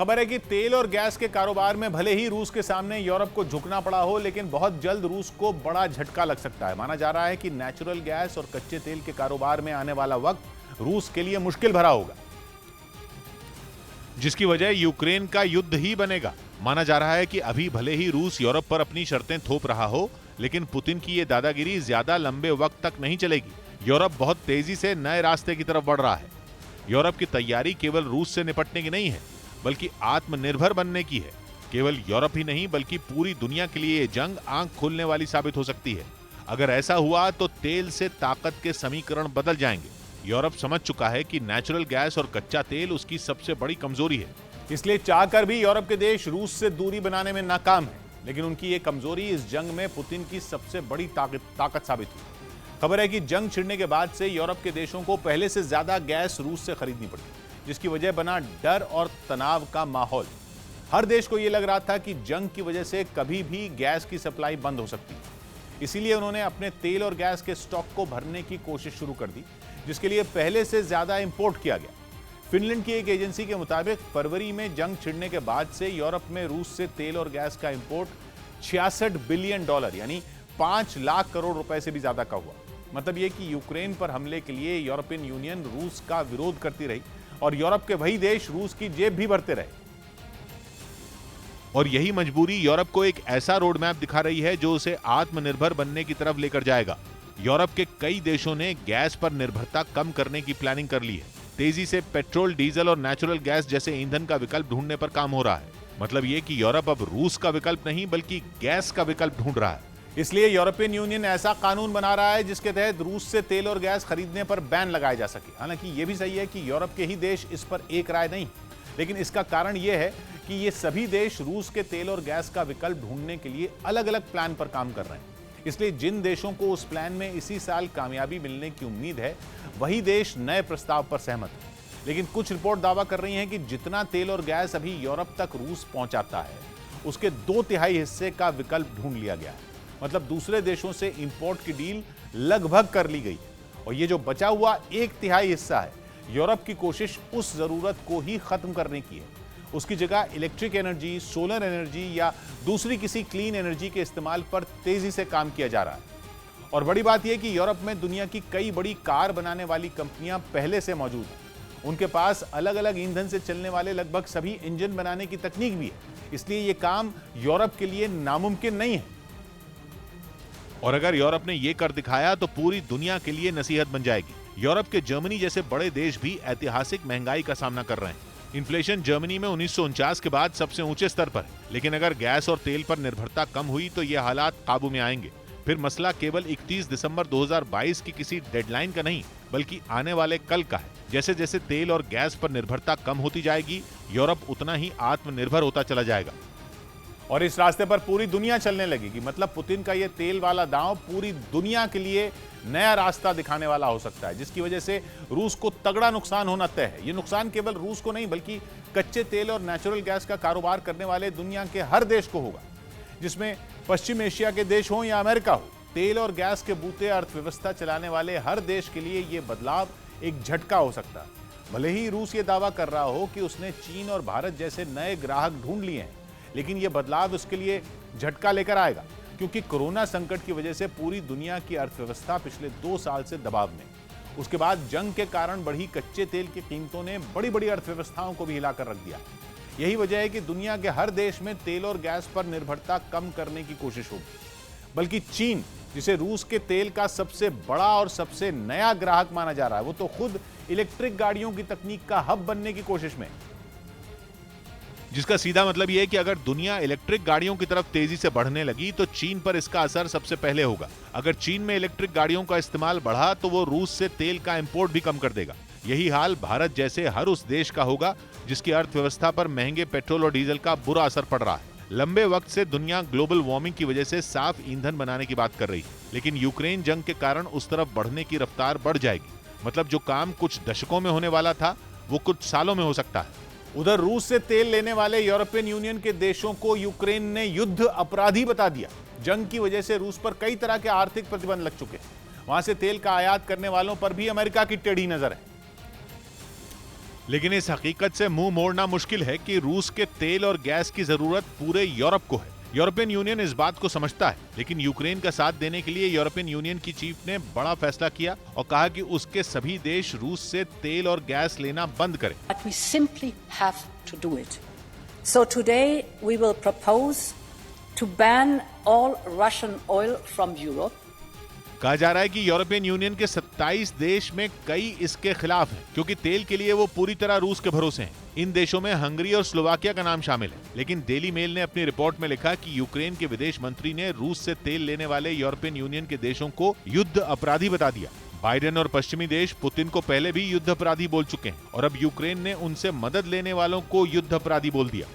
खबर है कि तेल और गैस के कारोबार में भले ही रूस के सामने यूरोप को झुकना पड़ा हो, लेकिन बहुत जल्द रूस को बड़ा झटका लग सकता है। माना जा रहा है कि नेचुरल गैस और कच्चे तेल के कारोबार में आने वाला वक्त रूस के लिए मुश्किल भरा होगा, जिसकी वजह यूक्रेन का युद्ध ही बनेगा। माना जा रहा है कि अभी भले ही रूस यूरोप पर अपनी शर्तें थोप रहा हो, लेकिन पुतिन की यह दादागिरी ज्यादा लंबे वक्त तक नहीं चलेगी। यूरोप बहुत तेजी से नए रास्ते की तरफ बढ़ रहा है। यूरोप की तैयारी केवल रूस से निपटने की नहीं है, बल्कि आत्मनिर्भर बनने की है। केवल यूरोप ही नहीं, बल्कि पूरी दुनिया के लिए ये जंग आंख खोलने वाली साबित हो सकती है। अगर ऐसा हुआ तो तेल से ताकत के समीकरण बदल जाएंगे। यूरोप समझ चुका है कि नेचुरल गैस और कच्चा तेल उसकी सबसे बड़ी कमजोरी है, इसलिए चाहकर भी यूरोप के देश रूस से दूरी बनाने में नाकाम है। लेकिन उनकी ये कमजोरी इस जंग में पुतिन की सबसे बड़ी ताकत साबित हुई। खबर है कि जंग छिड़ने के बाद से यूरोप के देशों को पहले से ज्यादा गैस रूस से खरीदनी पड़ी, जिसकी वजह बना डर और तनाव का माहौल। हर देश को यह लग रहा था कि जंग की वजह से कभी भी गैस की सप्लाई बंद हो सकती है। इसीलिए उन्होंने अपने तेल और गैस के स्टॉक को भरने की कोशिश शुरू कर दी, जिसके लिए पहले से ज्यादा इंपोर्ट किया गया। फिनलैंड की एक एजेंसी के मुताबिक फरवरी में जंग छिड़ने के बाद से यूरोप में रूस से तेल और गैस का इंपोर्ट $66 बिलियन यानी 5 लाख करोड़ रुपए से भी ज्यादा का हुआ। मतलब यह कि यूक्रेन पर हमले के लिए यूरोपियन यूनियन रूस का विरोध करती रही और यूरोप के वही देश रूस की जेब भी भरते रहे। और यही मजबूरी यूरोप को एक ऐसा रोड मैप दिखा रही है जो उसे आत्मनिर्भर बनने की तरफ लेकर जाएगा। यूरोप के कई देशों ने गैस पर निर्भरता कम करने की प्लानिंग कर ली है। तेजी से पेट्रोल, डीजल और नेचुरल गैस जैसे ईंधन का विकल्प ढूंढने पर काम हो रहा है। मतलब ये कि यूरोप अब रूस का विकल्प नहीं, बल्कि गैस का विकल्प ढूंढ रहा है। इसलिए यूरोपियन यूनियन ऐसा कानून बना रहा है जिसके तहत रूस से तेल और गैस खरीदने पर बैन लगाया जा सके। हालांकि यह भी सही है कि यूरोप के ही देश इस पर एक राय नहीं, लेकिन इसका कारण यह है कि ये सभी देश रूस के तेल और गैस का विकल्प ढूंढने के लिए अलग अलग प्लान पर काम कर रहे हैं। इसलिए जिन देशों को उस प्लान में इसी साल कामयाबी मिलने की उम्मीद है, वही देश नए प्रस्ताव पर सहमत है। लेकिन कुछ रिपोर्ट दावा कर रही हैं कि जितना तेल और गैस अभी यूरोप तक रूस पहुंचाता है, उसके 2/3 हिस्से का विकल्प ढूंढ लिया गया है। मतलब दूसरे देशों से इंपोर्ट की डील लगभग कर ली गई है और ये जो बचा हुआ 1/3 हिस्सा है, यूरोप की कोशिश उस जरूरत को ही खत्म करने की है। उसकी जगह इलेक्ट्रिक एनर्जी, सोलर एनर्जी या दूसरी किसी क्लीन एनर्जी के इस्तेमाल पर तेजी से काम किया जा रहा है। और बड़ी बात यह कि यूरोप में दुनिया की कई बड़ी कार बनाने वाली कंपनियां पहले से मौजूद हैं। उनके पास अलग अलग ईंधन से चलने वाले लगभग सभी इंजन बनाने की तकनीक भी है। इसलिए यह काम यूरोप के लिए नामुमकिन नहीं है। और अगर यूरोप ने यह कर दिखाया तो पूरी दुनिया के लिए नसीहत बन जाएगी। यूरोप के जर्मनी जैसे बड़े देश भी ऐतिहासिक महंगाई का सामना कर रहे हैं। इन्फ्लेशन जर्मनी में 1949 के बाद सबसे ऊंचे स्तर पर है। लेकिन अगर गैस और तेल पर निर्भरता कम हुई तो ये हालात काबू में आएंगे। फिर मसला केवल 31 दिसंबर 2022 की किसी डेडलाइन का नहीं, बल्कि आने वाले कल का है। जैसे जैसे तेल और गैस पर निर्भरता कम होती जाएगी, यूरोप उतना ही आत्मनिर्भर होता चला जाएगा और इस रास्ते पर पूरी दुनिया चलने लगेगी। मतलब पुतिन का ये तेल वाला दांव पूरी दुनिया के लिए नया रास्ता दिखाने वाला हो सकता है, जिसकी वजह से रूस को तगड़ा नुकसान होना तय है। ये नुकसान केवल रूस को नहीं, बल्कि कच्चे तेल और नेचुरल गैस का कारोबार करने वाले दुनिया के हर देश को होगा, जिसमें पश्चिम एशिया के देश हों या अमेरिका हो। तेल और गैस के बूते अर्थव्यवस्था चलाने वाले हर देश के लिए यह बदलाव एक झटका हो सकता है। भले ही रूस ये दावा कर रहा हो कि उसने चीन और भारत जैसे नए ग्राहक ढूंढ लिए हैं, लेकिन यह बदलाव उसके लिए झटका लेकर आएगा, क्योंकि कोरोना संकट की वजह से पूरी दुनिया की अर्थव्यवस्था पिछले 2 साल से दबाव में। उसके बाद जंग के कारण बढ़ी कच्चे तेल की कीमतों ने बड़ी बड़ी अर्थव्यवस्थाओं को भी हिलाकर रख दिया। यही वजह है कि दुनिया के हर देश में तेल और गैस पर निर्भरता कम करने की कोशिश होगी। बल्कि चीन, जिसे रूस के तेल का सबसे बड़ा और सबसे नया ग्राहक माना जा रहा है, वो तो खुद इलेक्ट्रिक गाड़ियों की तकनीक का हब बनने की कोशिश में। जिसका सीधा मतलब यह है कि अगर दुनिया इलेक्ट्रिक गाड़ियों की तरफ तेजी से बढ़ने लगी तो चीन पर इसका असर सबसे पहले होगा। अगर चीन में इलेक्ट्रिक गाड़ियों का इस्तेमाल बढ़ा तो वो रूस से तेल का इंपोर्ट भी कम कर देगा। यही हाल भारत जैसे हर उस देश का होगा जिसकी अर्थव्यवस्था पर महंगे पेट्रोल और डीजल का बुरा असर पड़ रहा है। लंबे वक्त से दुनिया ग्लोबल वार्मिंग की वजह से साफ ईंधन बनाने की बात कर रही है, लेकिन यूक्रेन जंग के कारण उस तरफ बढ़ने की रफ्तार बढ़ जाएगी। मतलब जो काम कुछ दशकों में होने वाला था, वो कुछ सालों में हो सकता है। उधर रूस से तेल लेने वाले यूरोपियन यूनियन के देशों को यूक्रेन ने युद्ध अपराधी बता दिया। जंग की वजह से रूस पर कई तरह के आर्थिक प्रतिबंध लग चुके हैं। वहां से तेल का आयात करने वालों पर भी अमेरिका की टेढ़ी नजर है। लेकिन इस हकीकत से मुंह मोड़ना मुश्किल है कि रूस के तेल और गैस की जरूरत पूरे यूरोप को है। यूरोपियन यूनियन इस बात को समझता है, लेकिन यूक्रेन का साथ देने के लिए यूरोपियन यूनियन की चीफ ने बड़ा फैसला किया और कहा कि उसके सभी देश रूस से तेल और गैस लेना बंद करें। But we simply have to do it. So today we will propose to ban all Russian oil from Europe. कहा जा रहा है कि यूरोपियन यूनियन के 27 देश में कई इसके खिलाफ हैं, क्योंकि तेल के लिए वो पूरी तरह रूस के भरोसे हैं। इन देशों में हंगरी और स्लोवाकिया का नाम शामिल है। लेकिन डेली मेल ने अपनी रिपोर्ट में लिखा कि यूक्रेन के विदेश मंत्री ने रूस से तेल लेने वाले यूरोपियन यूनियन के देशों को युद्ध अपराधी बता दिया। बाइडेन और पश्चिमी देश पुतिन को पहले भी युद्ध अपराधी बोल चुके हैं और अब यूक्रेन ने उनसे मदद लेने वालों को युद्ध अपराधी बोल दिया।